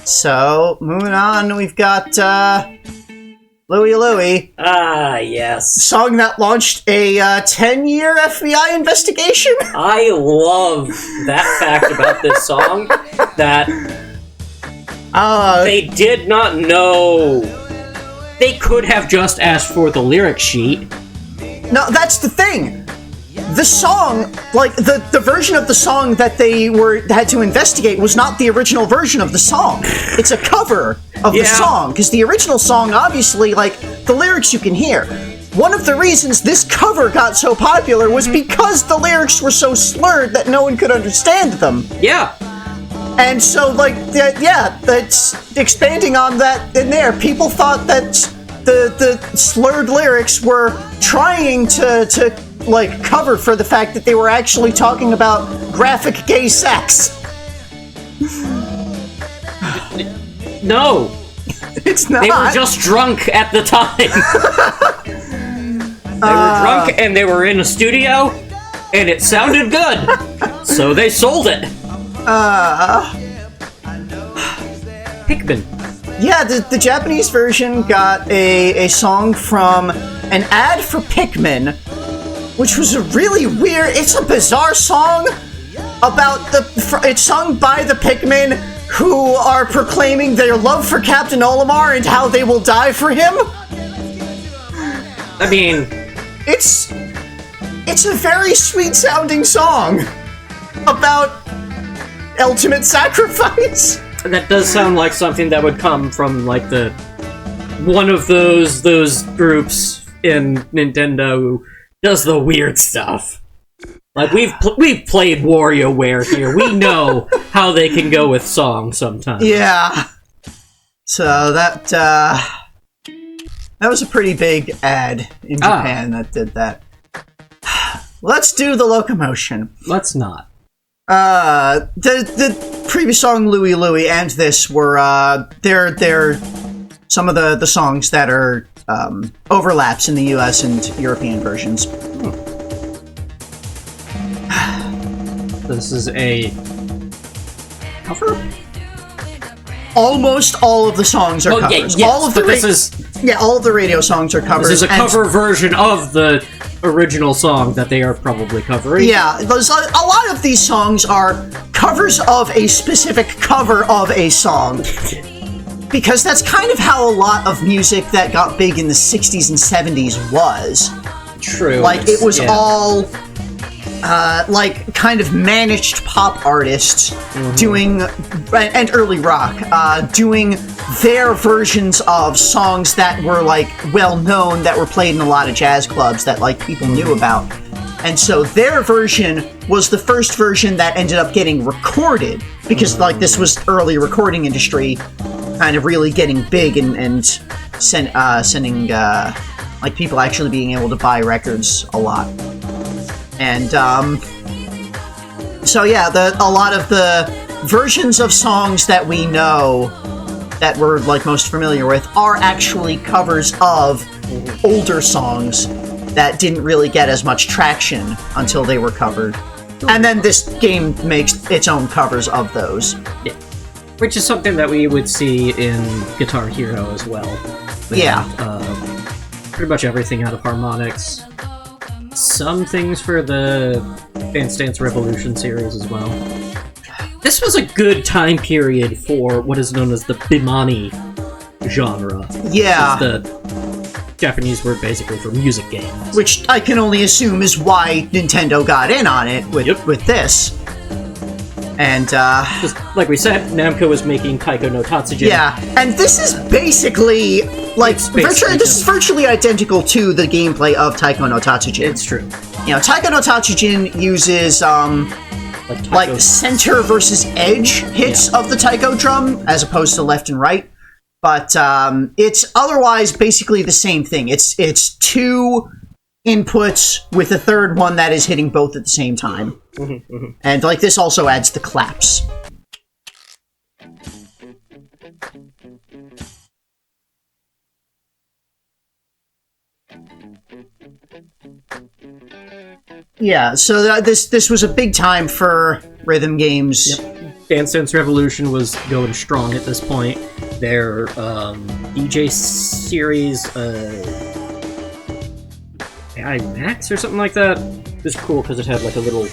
So, moving on, we've got, Louie Louie. Ah, yes. Song that launched a 10-year FBI investigation. I love that fact about this song, that they did not know. They could have just asked for the lyric sheet. No, that's the thing. The song, like, the version of the song that they had to investigate was not the original version of the song. It's a cover of the song, because the original song, obviously, like, the lyrics you can hear. One of the reasons this cover got so popular was because the lyrics were so slurred that no one could understand them. Yeah. And so, like, that's expanding on that in there. People thought that the slurred lyrics were trying to like, cover for the fact that they were actually talking about graphic gay sex. No. It's not. They were just drunk at the time. They were drunk and they were in a studio and it sounded good. So they sold it. Pikmin. Yeah, the Japanese version got a song from an ad for Pikmin, which was a really weird, it's a bizarre song about it's sung by the Pikmin who are proclaiming their love for Captain Olimar and how they will die for him. I mean, it's a very sweet sounding song about ultimate sacrifice. That does sound like something that would come from, like, one of those groups in Nintendo who does the weird stuff. Like, we've played WarioWare here. We know how they can go with songs sometimes. Yeah. So that was a pretty big ad in Japan that did that. Let's do the Loco-Motion. Let's not. The previous song, Louie Louie, and this were, they're some of the songs that are, overlaps in the US and European versions. This is a cover? Almost all of the songs are covers. Yeah, yes, all of the all of the radio songs are covers. This is a cover version of the original song that they are probably covering. Yeah, a lot of these songs are covers of a specific cover of a song. Because that's kind of how a lot of music that got big in the 60s and 70s was. True. Like, it was all, like, kind of managed pop artists doing, and early rock, doing their versions of songs that were, like, well-known, that were played in a lot of jazz clubs that, like, people knew about. And so their version was the first version that ended up getting recorded, because, like, this was early recording industry kind of really getting big and sending, like, people actually being able to buy records a lot. And, so yeah, a lot of the versions of songs that we know that we're, like, most familiar with are actually covers of older songs that didn't really get as much traction until they were covered. And then this game makes its own covers of those. Yeah. Which is something that we would see in Guitar Hero as well. Yeah. Pretty much everything out of Harmonix. Some things for the Dance Dance Revolution series as well. This was a good time period for what is known as the Bimani genre. Yeah. The Japanese word basically for music games. Which I can only assume is why Nintendo got in on it with this. And, just like we said, Namco was making Taiko no Tatsujin. Yeah, and this is basically, like, this is virtually identical to the gameplay of Taiko no Tatsujin. It's true. You know, Taiko no Tatsujin uses, like center versus edge hits of the taiko drum, as opposed to left and right. But, it's otherwise basically the same thing. It's two inputs with a third one that is hitting both at the same time. And, like, this also adds the claps. Yeah, so this was a big time for rhythm games. Yep. Dance Dance Revolution was going strong at this point. Their DJ series, AI Max or something like that, was cool because it had like a little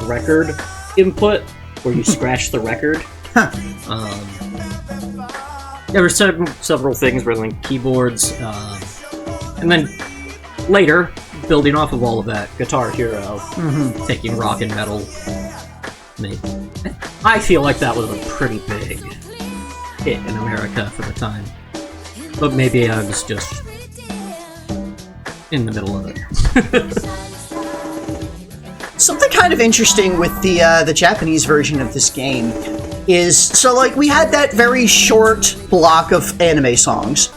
record input where you scratch the record. There were several things where like keyboards, and then later, building off of all of that, Guitar Hero, taking rock and metal. I feel like that was a pretty big hit in America for the time. But maybe I was just in the middle of it. Something kind of interesting with the Japanese version of this game is, so like we had that very short block of anime songs.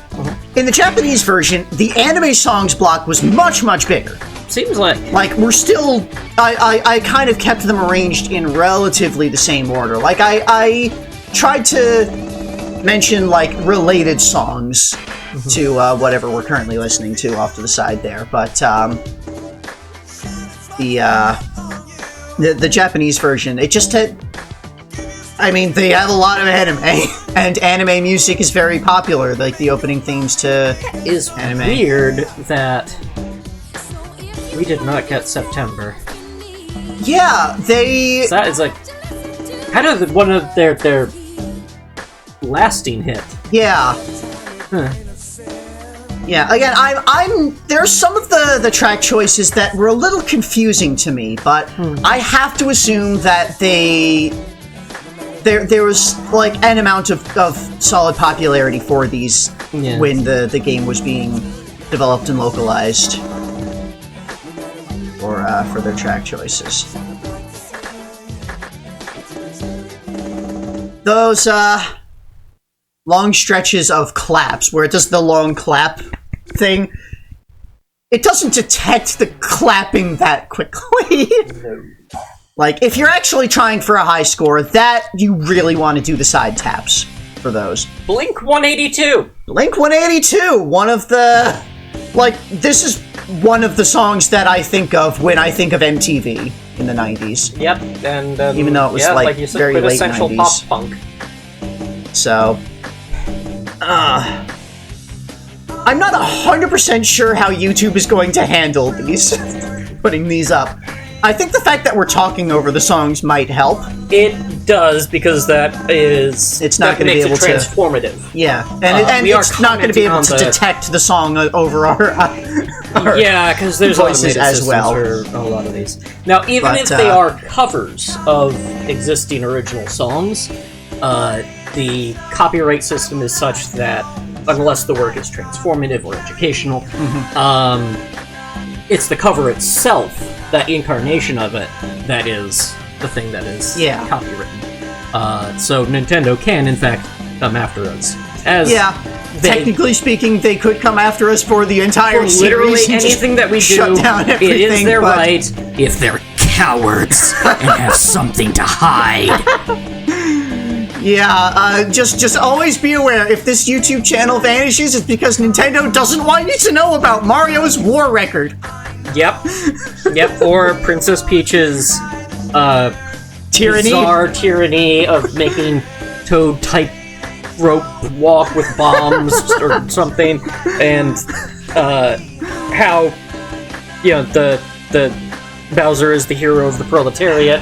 In the Japanese version, the anime songs block was much, much bigger. Seems like we're still, I kind of kept them arranged in relatively the same order. Like I tried to mention like related songs to whatever we're currently listening to off to the side there, but the Japanese version, it just had, I mean, they have a lot of anime, and anime music is very popular, like the opening themes to anime. Weird that we did not get September. Yeah, they... So that is like kind of one of their lasting hit. Yeah. Yeah, again, I'm there's some of the track choices that were a little confusing to me, but I have to assume that there was like an amount of solid popularity for these when the game was being developed and localized for their track choices. Those long stretches of claps where it does the long clap thing, it doesn't detect the clapping that quickly. No. Like, if you're actually trying for a high score, that you really want to do the side taps for those. Blink 182! Blink 182! One of the... Like, this is one of the songs that I think of when I think of MTV in the 90s. Yep, and... even though it was, like you said, very late 90s. Pop punk. So... I'm not 100% sure how YouTube is going to handle these, putting these up. I think the fact that we're talking over the songs might help. It does, because that is... It's not going to be able to... transformative. Yeah, and it's not going to be able to detect the song over our yeah, because there's voices as well for a lot of these. Now, even if they are covers of existing original songs, the copyright system is such that unless the work is transformative or educational, it's the cover itself, that incarnation of it, that is the thing that is copywritten. So Nintendo can, in fact, come after us. Technically speaking, they could come after us for the entire series. Literally anything that we do, shut down everything, it is their right if they're cowards and have something to hide. Yeah, just always be aware, if this YouTube channel vanishes, it's because Nintendo doesn't want you to know about Mario's war record. Yep. Yep, or Princess Peach's, bizarre tyranny of making Toad-type rope walk with bombs or something, and, how, you know, the Bowser is the hero of the proletariat,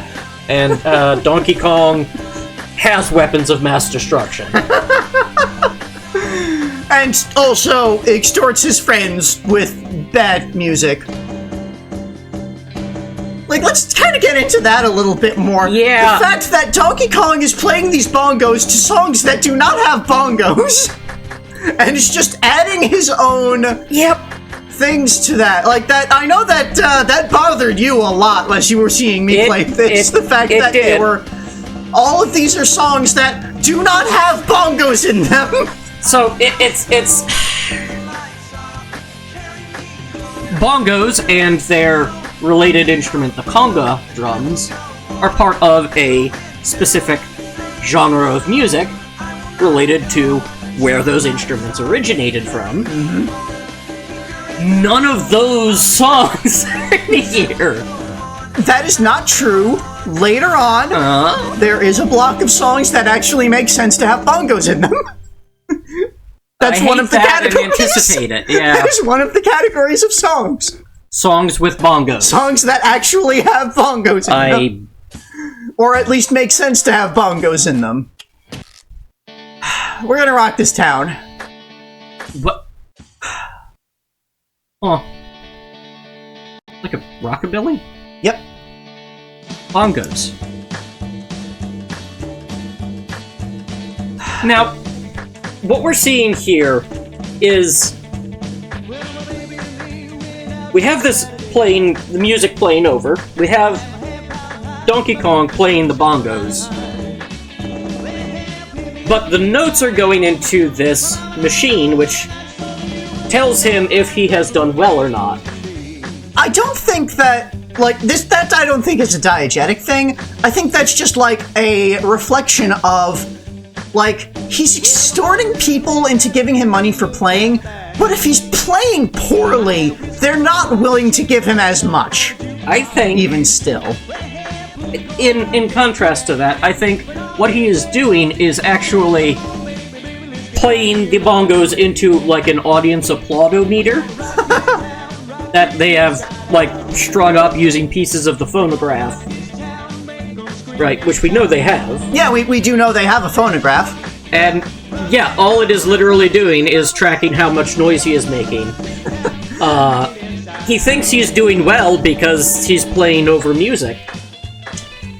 and, Donkey Kong has weapons of mass destruction. And also extorts his friends with bad music. Like, let's kind of get into that a little bit more. Yeah. The fact that Donkey Kong is playing these bongos to songs that do not have bongos, and is just adding his own things to that. Like, that, I know that that bothered you a lot as you were seeing me play this. The fact that they were... All of these are songs that do not have bongos in them. So it's bongos and their related instrument, the Konga drums, are part of a specific genre of music related to where those instruments originated from. None of those songs are here. That is not true. later on, there is a block of songs that actually make sense to have bongos in them. That's one of the categories. Anticipate it. Yeah. That is one of the categories of songs. Songs with bongos. Songs that actually have bongos in them. Or at least make sense to have bongos in them. We're gonna rock this town. What? Oh. Like a rockabilly? Yep. Bongos. Now, what we're seeing here is we have this playing, the music playing over. We have Donkey Kong playing the bongos. But the notes are going into this machine, which tells him if he has done well or not. I don't think that, like, that I don't think is a diegetic thing. I think that's just, like, a reflection of, like, he's extorting people into giving him money for playing, but if he's playing poorly, they're not willing to give him as much. I think... Even still. In contrast to that, I think what he is doing is actually playing the bongos into, like, an audience applaudometer that they have, like, strung up using pieces of the phonograph. Right, which we know they have. Yeah, we do know they have a phonograph. And, yeah, all it is literally doing is tracking how much noise he is making. He thinks he's doing well because he's playing over music.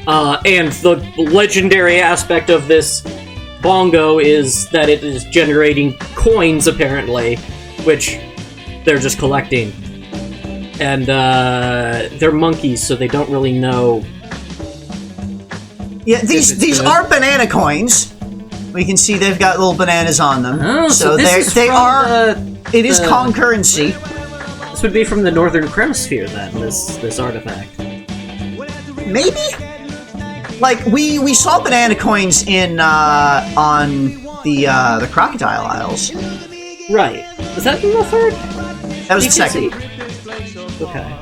And the legendary aspect of this bongo is that it is generating coins, apparently, which they're just collecting. And, they're monkeys, so they don't really know. Yeah, these are banana coins. We can see they've got little bananas on them. Oh, so it is Kong currency. This would be from the Northern Hemisphere, then, this artifact. Maybe? Like, we saw banana coins in, on the Crocodile Isles. Right. Was that in the third? That was the second. Okay.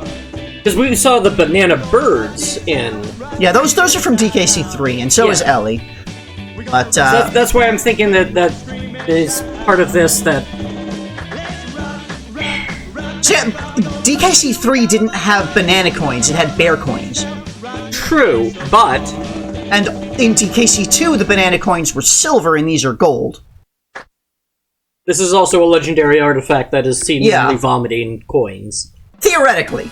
Because we saw the banana birds in... Yeah, those are from DKC3, and so is Ellie. But, so that's why I'm thinking that is part of this, that... So yeah, DKC3 didn't have banana coins, it had bear coins. True, but... And in DKC2, the banana coins were silver, and these are gold. This is also a legendary artifact that is seemingly vomiting coins. Theoretically.